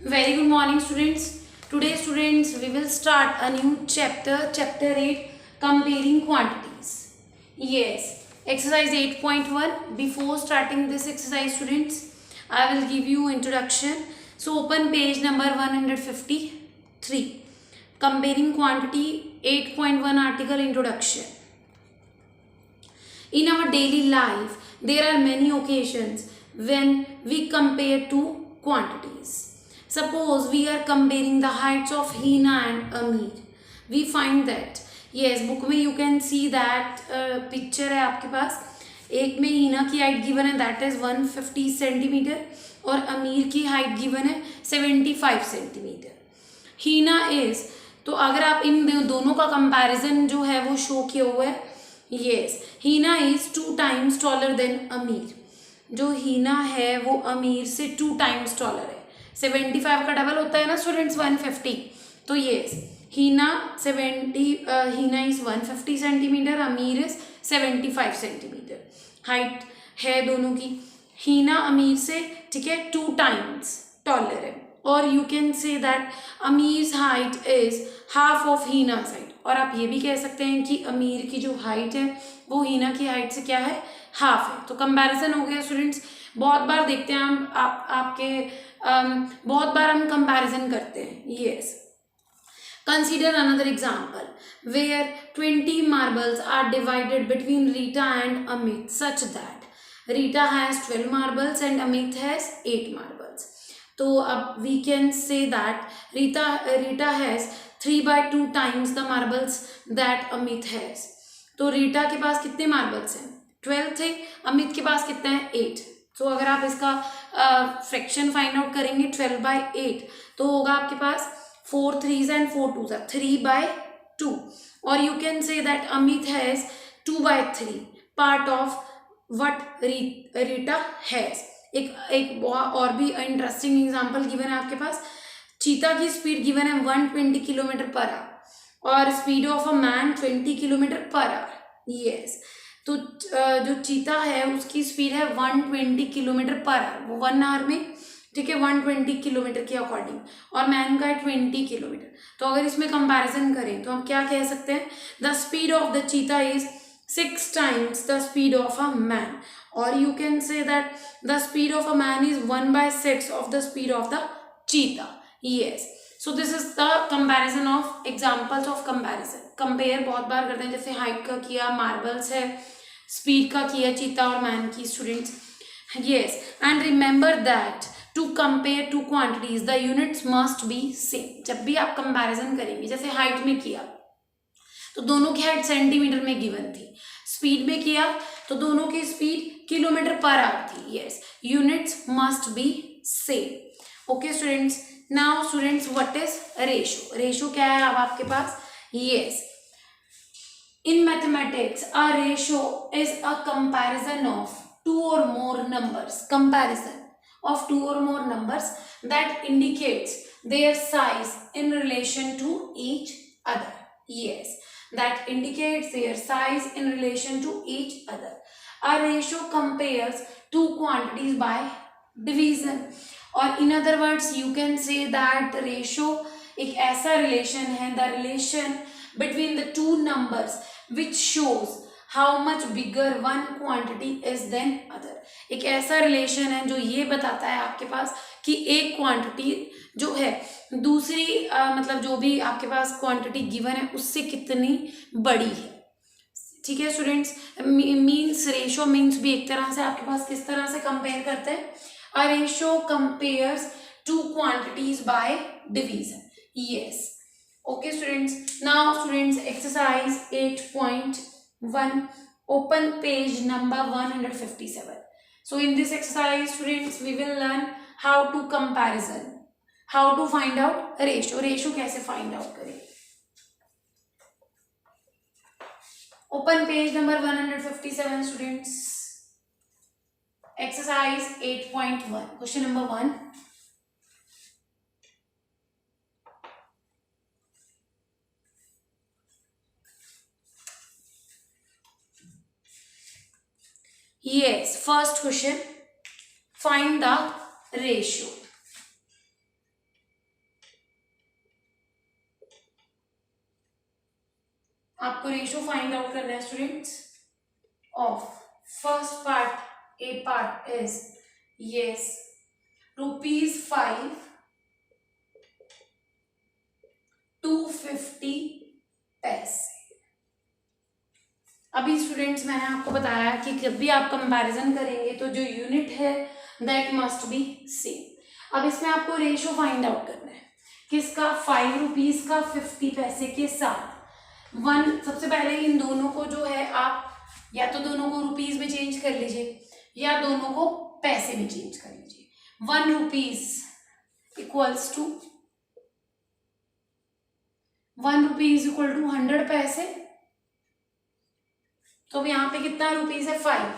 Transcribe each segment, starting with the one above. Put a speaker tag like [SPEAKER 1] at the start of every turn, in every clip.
[SPEAKER 1] Very good morning, students. Today, students, we will start a new chapter, chapter 8, comparing quantities. Yes, exercise 8.1. Before starting this exercise, students, I will give you introduction. So, open page number 153. Comparing quantity 8.1 article introduction. In our daily life, there are many occasions when we compare two quantities. Suppose we are comparing the heights of Hina and Amir. We find that yes, book में you can see that picture है आपके पास. एक में हीना की height given है that is 150 centimetre और अमीर की हाइट गिवन है 75 सेंटीमीटर. हीना इज, तो अगर आप इन दोनों का कंपैरिजन जो है वो शो किया हुआ है. Yes, Heena is 2 times taller than Amir. जो हीना है वो अमीर से 2 टाइम्स टॉलर है. 75 का डबल होता है ना स्टूडेंट्स 150. तो यस, हीना इज 150 सेंटीमीटर, अमीर इज 75 सेंटीमीटर. हाइट है दोनों की. हीना अमीर से ठीक है 2 टाइम्स टॉलर है और you can say that Amir's height is half of Heena's height. और आप ये भी कह सकते हैं कि अमीर की जो हाइट है वो हीना की हाइट से क्या है, हाफ है. तो कंपैरिजन हो गया स्टूडेंट्स. बहुत बार देखते हैं हम आपके बहुत बार हम कंपैरिजन करते हैं. Yes, consider another example where 20 marbles are divided between Rita and Amit such that Rita has 12 marbles and Amit has 8 marbles. तो अब we can say that Rita has 3/2 times the marbles that Amit has. तो रीटा के पास कितने marbles हैं, 12 थे. अमित के पास कितने हैं, 8. तो अगर आप इसका फ्रैक्शन फाइंड आउट करेंगे 12/8 तो होगा आपके पास 4 3s and 4 2s are 3/2. और you can say that Amit has 2/3 part of what Rita has. एक और भी इंटरेस्टिंग एग्जांपल गिवन है आपके पास. चीता की स्पीड गिवन है 120 किलोमीटर पर आवर और speed of a man 20 kilometre per our. Yes, तो जो चीता है उसकी स्पीड है 120 किलोमीटर पर आवर, वो 1 आवर में ठीक है 120 किलोमीटर के अकॉर्डिंग, और मैन का है 20 किलोमीटर. तो अगर इसमें कंपैरिजन करें तो हम क्या कह सकते हैं, द स्पीड ऑफ द चीता is 6 times the speed of a man, or you can say that the speed of a man is 1/6 of the speed of the cheetah. Yes, so this is the comparison of examples of comparison. compare बहुत बार करते हैं, जैसे height का किया, marbles है, speed का किया चीता और मैन की. Students yes, and remember that to compare two quantities the units must be same. जब भी आप कंपैरिजन करेंगे, जैसे हाइट में किया तो दोनों की हाइट सेंटीमीटर में गिवन थी. स्पीड में किया तो दोनों की स्पीड किलोमीटर पर आवर थी. Yes, units must be same. Okay students, now students what is ratio. Ratio क्या है अब आपके पास. Yes, in mathematics a ratio is a comparison of two or more numbers. Comparison of two or more numbers that indicates their size in relation to each other. Yes, that indicates their size in relation to each other. A ratio compares two quantities by division, or in other words you can say that ratio एक ऐसा relation है, the relation between the two numbers which shows how much bigger one quantity is than other. एक ऐसा relation है जो ये बताता है आपके पास कि एक क्वांटिटी जो है दूसरी मतलब जो भी आपके पास क्वांटिटी गिवन है उससे कितनी बड़ी है. ठीक है स्टूडेंट्स, मीन्स रेशो मीन्स भी एक तरह से आपके पास किस तरह से कंपेयर करते हैं. A ratio compares two quantities by division. yes, okay students, now students exercise 8.1, open page number 157. so in this exercise students we will learn how to comparison, how to find out ratio कैसे find out करें. open page number 157 students, exercise 8.1, question number 1. Yes, first question, find the ratio. आपको ratio find out करना है students of first part, A part is yes ₹5 250 पैसे। अभी students मैंने आपको बताया कि जब भी आप कंपैरिजन करेंगे तो जो यूनिट है दैट मस्ट बी सेम। अब इसमें आपको रेशो फाइंड आउट करना है किसका, ₹5 का 50 पैसे के साथ। सबसे पहले इन दोनों को जो है आप या तो दोनों को रुपीज में चेंज कर लीजिए या दोनों को पैसे में चेंज कर लीजिए। ₹1 इक्वल्स टू ₹1 = 100 पैसे। तो यहाँ पे कितना रुपीज है, 5।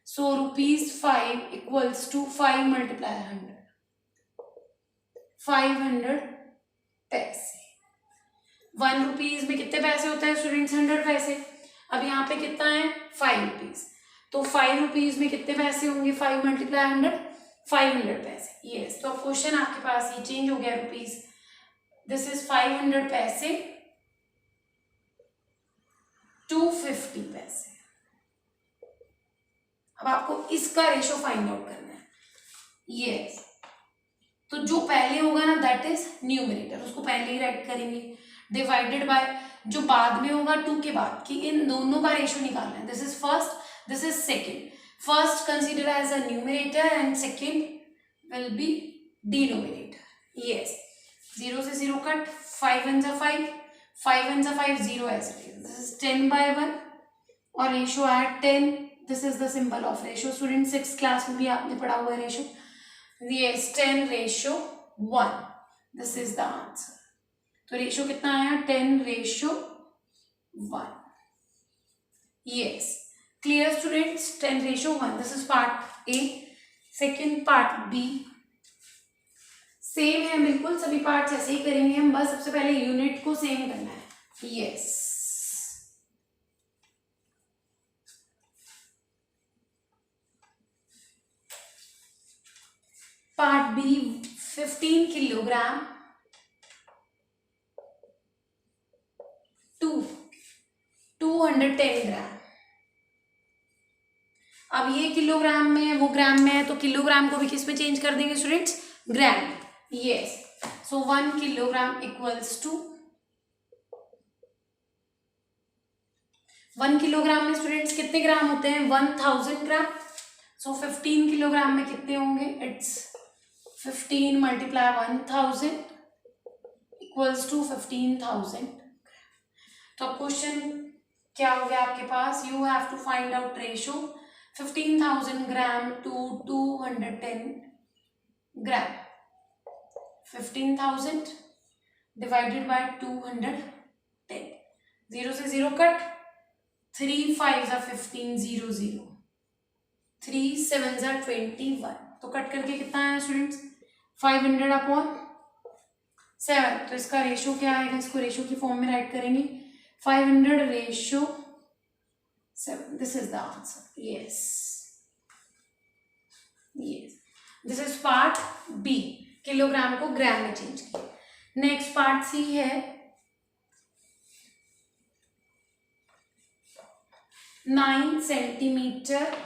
[SPEAKER 1] सो ₹5 इक्वल्स टू 5 × 100, 500 पैसे। ₹1 में कितने पैसे होते हैं स्टूडेंट्स, 100 पैसे। अब यहाँ पे कितना है, ₹5। तो ₹5 में कितने पैसे होंगे, 5 × 100, 500 पैसे। यस, तो अब क्वेश्चन आपके पास ये चेंज हो गया रुपीज, दिस इज 500 पैसे 250 पैसे। अब आपको इसका रेशो फाइंड आउट करना है। यस, तो जो पहले होगा ना दैट इज न्यूमरेटर, उसको पहले ही राइट करेंगे, डिवाइडेड बाय जो बाद में होगा 2 के बाद, कि इन दोनों का रेशो निकालना है। This is first, this is second. First consider as a numerator and second will be denominator. Yes, 0 से 0 cut, 5 1 = 5, 5 1 = 5, 0 as it is. This is 10/1 और रेशो है 10। This is the symbol of ratio. Student 6th class में भी आपने पढ़ा हुआ है ratio. Yes, 10/1, this is the answer. तो रेशो कितना आया, 10/1। Yes, clear students, 10/1। This is part A. Second part B same है बिल्कुल, सभी पार्ट्स ऐसे ही करेंगे हम, बस सबसे पहले यूनिट को सेम करना है। Yes, part B 15 kilogram to 210 gram. अब ये किलोग्राम में है, वो ग्राम में है, तो किलोग्राम को भी किस में चेंज कर देंगे students, gram. Yes, so 1 kilogram equals to 1 kilogram में स्टूडेंट्स कितने ग्राम होते हैं, 1000 ग्राम। सो 15 किलोग्राम में कितने होंगे, इट्स 15 × 1000 इक्वल्स टू 15,000। तो अब क्वेश्चन क्या हो गया आपके पास, you have to find out ratio 15,000 gram to 210 gram. 15,000 divided by 210, 0 से 0 कट, 3 5 = 15, 0 0, 3 7 = 21। तो कट करके कितना आया स्टूडेंट्स, 500/7। तो इसका रेशो क्या आएगा, इसको रेशो की फॉर्म में राइट करेंगे, 500/7। This is the answer. Yes, yes, this is part B, kilogram को ग्राम में चेंज किया। नेक्स्ट पार्ट सी है 9 centimetre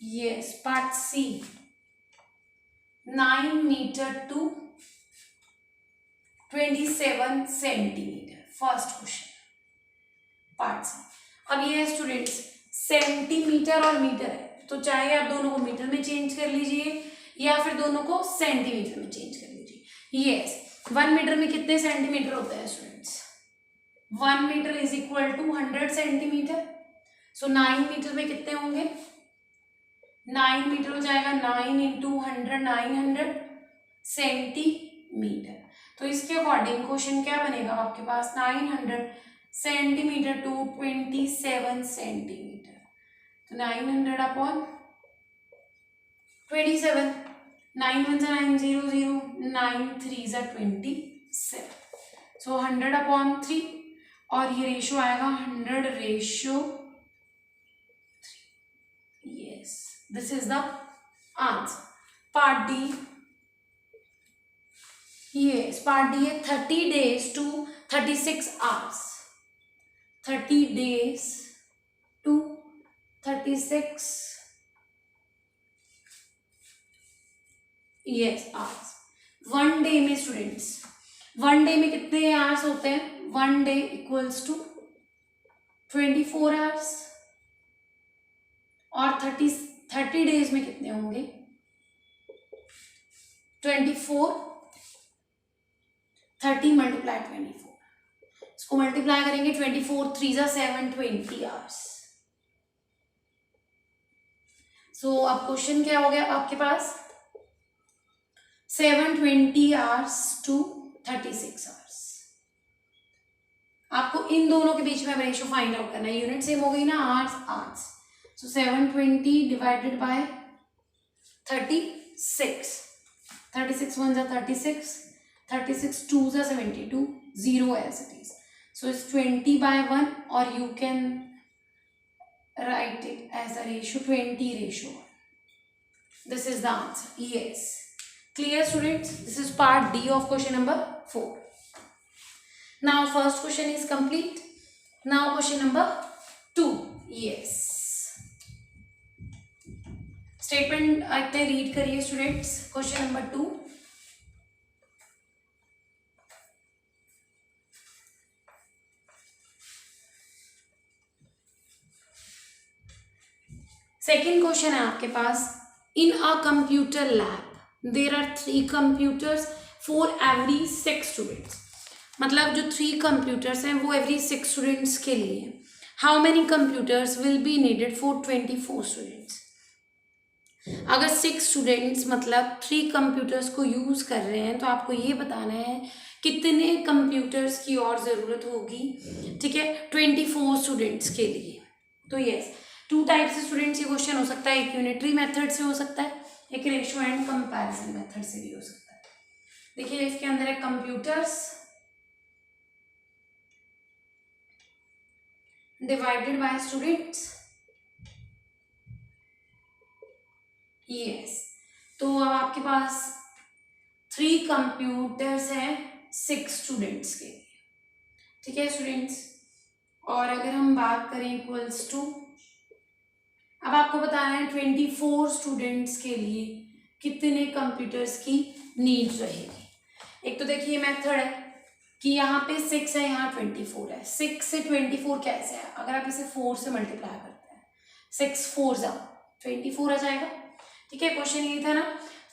[SPEAKER 1] Yes, part C, 9 meter to 27 centimetre. First question part C. अब ये स्टूडेंट्स सेंटीमीटर और metre है, तो चाहे आप दोनों को मीटर में चेंज कर लीजिए या फिर दोनों को सेंटीमीटर में चेंज कर लीजिए। यस, 1 मीटर में कितने सेंटीमीटर होते हैं students, 1 metre is equal to 100 centimetre. So 9 metre में कितने होंगे, 9 मीटर हो जाएगा, 9 × 100, 900 सेंटीमीटर। तो इसके अकॉर्डिंग क्वेश्चन क्या बनेगा आपके पास, 900 सेंटीमीटर टू 27 सेंटीमीटर। तो 900/27, 9 1 = 9, 0 0, 9 3 = 27। सो 100/3 और ये रेशो आएगा 100/3। Yes, this is the answer. Part D, Yes, part D है 30 days to 36 hours. 30 days to 36 hours. 1 day में स्टूडेंट्स, 1 डे में कितने आवर्स होते हैं? 1 डे इक्वल्स टू 24 आवर्स, और 30 डेज में कितने होंगे? 24, 30 मल्टीप्लाई 24, इसको मल्टीप्लाई करेंगे 24 3 जा 7, 20 आवर्स. सो अब क्वेश्चन क्या हो गया आपके पास? 720 आवर्स टू 36 आवर्स. आपको इन दोनों के बीच में रेशियो फाइंड आउट करना है. यूनिट सेम हो गई ना, आवर्स. So 720 divided by 36. 36 1 जा 36, 36 2 जा 72, 0 as it is. So it's 20 by 1, or you can write it as a ratio 20:1. This is the answer. Yes. Clear students? This is part D of question number 4. Now first question is complete. Now question number 2. Yes. Statement आते read करिए students. Question number 2. Second question है आपके पास. In a computer lab, there are 3 computers for every 6 students. मतलब जो 3 computers हैं वो every 6 students के लिए. How many computers will be needed for 24 students? अगर 6 स्टूडेंट्स मतलब 3 कंप्यूटर्स को यूज़ कर रहे हैं, तो आपको ये बताना है कितने कंप्यूटर्स की और ज़रूरत होगी. ठीक है, 24 स्टूडेंट्स के लिए. तो यस, 2 टाइप से स्टूडेंट्स ये क्वेश्चन हो सकता है. एक यूनिटरी मेथड से हो सकता है, एक रेशियो एंड कंपैरिजन मेथड से भी हो सकता है. देखिए इसके अंदर है computers divided by students. Yes, तो अब आपके पास 3 कंप्यूटर्स हैं 6 स्टूडेंट्स के लिए. ठीक है स्टूडेंट्स, और अगर हम बात करें इक्वल्स टू, अब आपको बताना है 24 स्टूडेंट्स के लिए कितने कंप्यूटर्स की नीड रहेगी. एक तो देखिए मेथड है कि यहाँ पे 6 है, यहाँ 24 है. 6 से 24 कैसे है? अगर आप इसे 4 से मल्टीप्लाई करते हैं, 6 4 जा 24 आ जाएगा. ठीक है, क्वेश्चन ये था ना,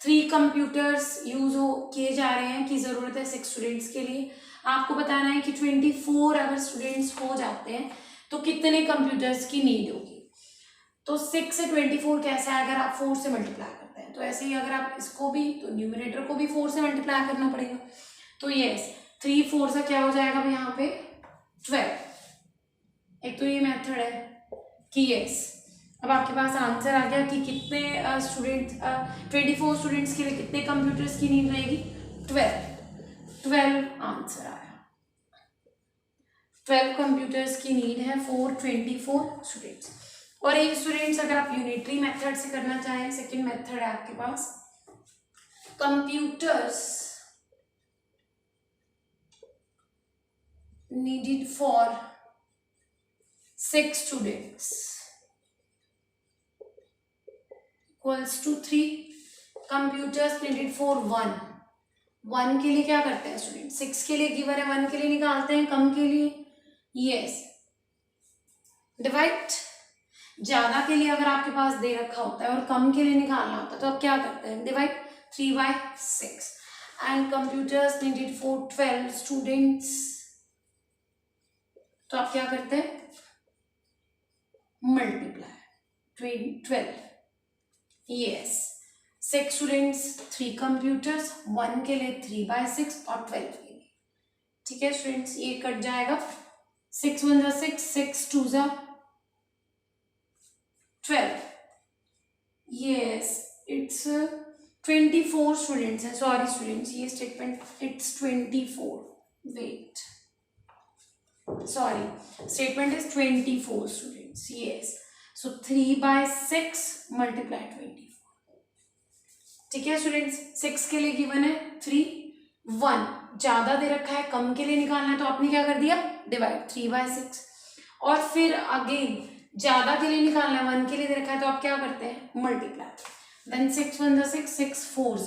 [SPEAKER 1] 3 कंप्यूटर्स यूज हो किए जा रहे हैं कि ज़रूरत है 6 स्टूडेंट्स के लिए. आपको बताना है कि 24 अगर स्टूडेंट्स हो जाते हैं तो कितने कंप्यूटर्स की नीड होगी. तो 6 से 24 कैसा है? अगर आप 4 से मल्टीप्लाई करते हैं, तो ऐसे ही अगर आप इसको भी, तो न्यूमरेटर को भी 4 से मल्टीप्लाई करना पड़ेगा. तो यस, 3 4 से क्या हो जाएगा भाई यहाँ पे 12. एक तो ये मेथड है कि यस, अब आपके पास आंसर आ गया कि कितने स्टूडेंट्स 24 स्टूडेंट्स के लिए कितने कंप्यूटर्स की नीड रहेगी. 12 आंसर आया. 12 कंप्यूटर्स की नीड है फॉर 24 स्टूडेंट्स. और एक स्टूडेंट्स अगर आप यूनिटरी मेथड से करना चाहें, सेकंड मेथड है आपके पास, computers needed for 6 students equals to 3 computers needed for 1 के लिए क्या करते हैं स्टूडेंट? 6 के लिए गिवन है, 1 के लिए निकालते हैं, कम के लिए यस डिवाइड. ज्यादा के लिए अगर आपके पास दे रखा होता है और कम के लिए निकालना होता है, तो आप क्या करते हैं? Divide 3/6. And computers needed for 12 students, तो आप क्या करते हैं? मल्टीप्लाई 12. यस, 6 स्टूडेंट्स 3 कंप्यूटर्स, 1 के लिए 3/6 और 12 के लिए. ठीक है स्टूडेंट्स, ये कट जाएगा. 6 1 जा 6, 6 2 जा 12. यस, इट्स 24 स्टूडेंट्स है. सॉरी स्टूडेंट्स, ये statement it's 24. Wait, sorry, statement is 24 students. Yes, so 3/6 multiply 24. ठीक है स्टूडेंट्स, 6 के लिए गिवन है 3, 1 ज़्यादा दे रखा है, कम के लिए निकालना है, तो आपने क्या कर दिया, डिवाइड 3/6। और फिर अगेन ज़्यादा के लिए निकालना है, 1 के लिए दे रखा है, तो आप क्या करते हैं, multiply. Then 6 1 6, 6 4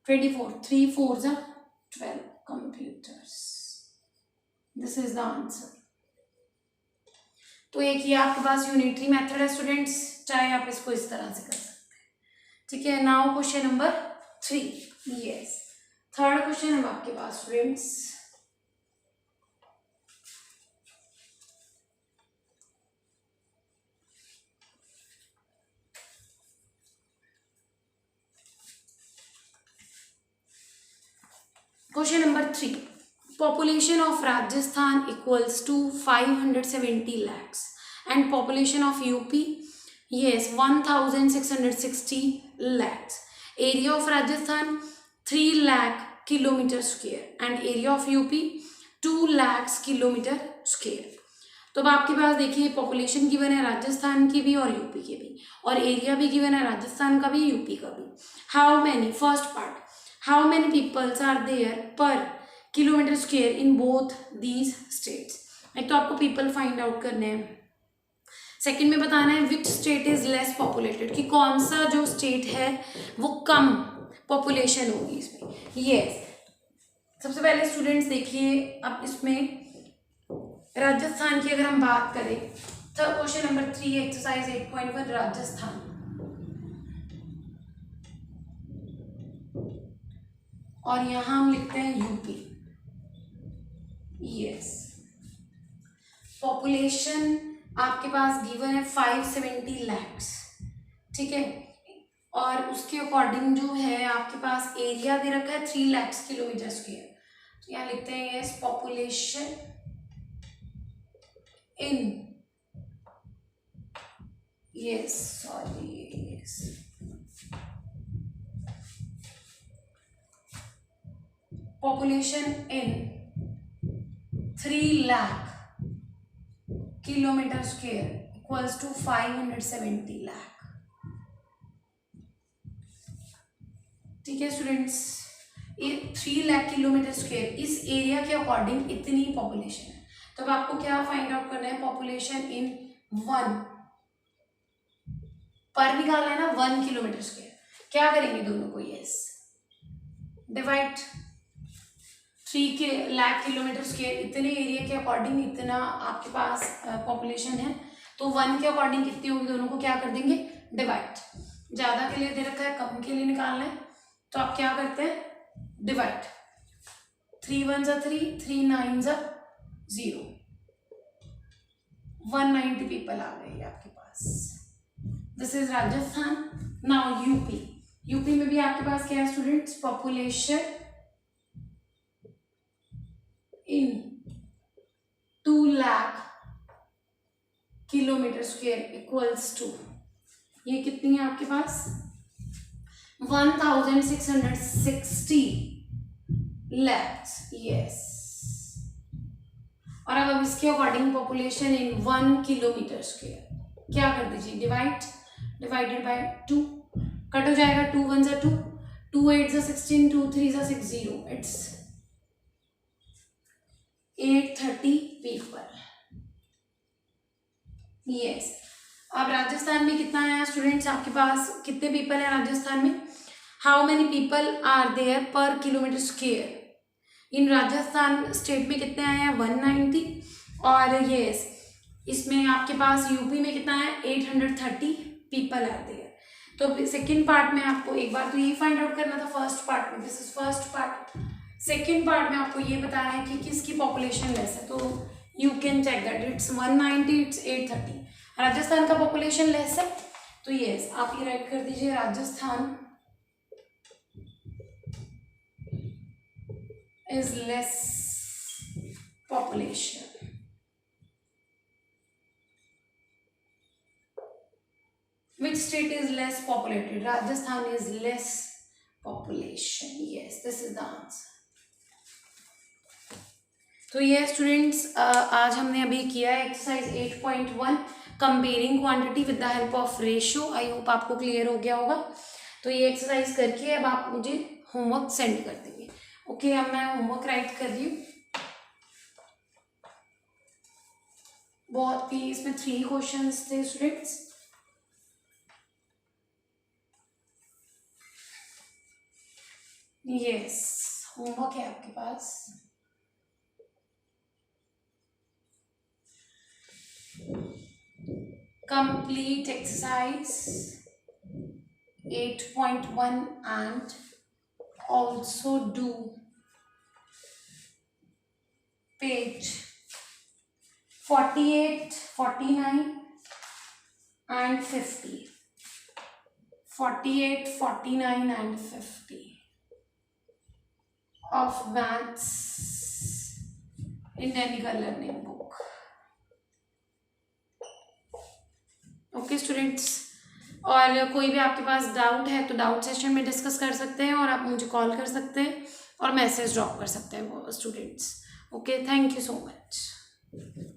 [SPEAKER 1] 24, 3 4 12 computers. This is the answer. तो एक ये आपके पास यूनिटरी मेथड है स्टूडेंट्स, चाहे आप इसको इस तरह से कर सकते हैं, ठीक है। Now question number 3, yes, third question है आपके पास students. Question number 3, population of Rajasthan equals to 570 lakhs and population of UP, yes, 1660 lakhs. Area of Rajasthan 3 lakh kilometer square and area of UP 2 lakhs kilometer square. तो अब आपके पास देखिए population given है राजस्थान की भी और यूपी की भी, और एरिया भी गिवन है राजस्थान का भी यूपी का भी। How many, first part, how many peoples are there per kilometre square in both these states. एक तो आपको पीपल फाइंड आउट करने हैं, सेकंड में बताना है which state is less populated, कि कौन सा जो स्टेट है वो कम पॉपुलेशन होगी इसमें। यस, सबसे पहले स्टूडेंट्स देखिए, अब इसमें राजस्थान की अगर हम बात करें तो क्वेश्चन नंबर 3 एक्सरसाइज 8.1 राजस्थान, और यहां हम लिखते हैं यूपी। यस, पॉपुलेशन आपके पास गिवन है 570 लैक्स, ठीक है, और उसके अकॉर्डिंग जो है आपके पास एरिया दे रखा है 3 लाख किलोमीटर स्क्वायर। तो यहाँ लिखते हैं yes, population in, yes sorry, yes population in 3 lakh kilometre square equals to 570 lakh. ठीक है स्टूडेंट्स, ये 3 लाख किलोमीटर स्क्वायर इस एरिया के अकॉर्डिंग इतनी पॉपुलेशन है। तो अब आपको क्या फाइंड आउट करना है, पॉपुलेशन इन 1 पर निकालना है ना, 1 किलोमीटर स्क्वायर। क्या करेंगे दोनों को, yes divide 3 lakh kilometre square, इतने एरिया के अकॉर्डिंग इतना आपके पास पॉपुलेशन है, तो 1 के अकॉर्डिंग कितनी होगी, दोनों को क्या कर देंगे, डिवाइड। ज्यादा के लिए दे रखा है, कम के लिए निकालना है, तो आप क्या करते हैं, डिवाइड। 3 1 3, 3 9 0, 190 पीपल आ गए आपके पास। This is Rajasthan. Now UP, UP में भी आपके पास क्या है students, population in 2 lakh kilometre square equals to, ये कितनी है आपके पास, 1660 लैक्स। यस, और अब इसके according population in 1 kilometre square क्या कर दीजिए, डिवाइड, डिवाइडेड बाय 2, कट हो जाएगा, 2 1 2, 2 8 16, 2 3 60, इट्स 830 पीपल। यस, अब राजस्थान में कितना है स्टूडेंट्स, आपके पास कितने पीपल है राजस्थान में, how many people are there per kilometre square in Rajasthan state में कितने आए हैं, 190, और यस इसमें आपके पास यूपी में कितना है, 830 पीपल आर देयर। तो सेकंड पार्ट में आपको एक बार तो ये फाइंड आउट करना था फर्स्ट पार्ट में, this is first part. Second part में आपको ये बताना है कि किसकी पॉपुलेशन लेस है, तो you can check that it's 190, it's 830, Rajasthan का पॉपुलेशन लेस है, तो यस आप ये राइट कर दीजिए, Rajasthan is less population। Which state is less populated? Rajasthan is less population। Yes, this is the answer। तो ये स्टूडेंट्स आज हमने अभी किया है exercise 8.1 comparing quantity with the help of ratio. I hope आपको क्लियर हो गया होगा। तो ये एक्सरसाइज करके अब आप मुझे होमवर्क सेंड कर देंगे। ओके, अब मैं होमवर्क राइट कर रही हूँ। बहुत ही इसमें 3 क्वेश्चंस थे स्टूडेंट्स। यस, होमवर्क है आपके पास। Complete exercise 8.1 and also do page 48, 49 and 50. 48, 49 and 50 of maths in Technical Learning book. Okay students, और कोई भी आपके पास डाउट है तो डाउट सेशन में डिस्कस कर सकते हैं, और आप मुझे कॉल कर सकते हैं और मैसेज ड्रॉप कर सकते हैं students. Okay, thank you so much.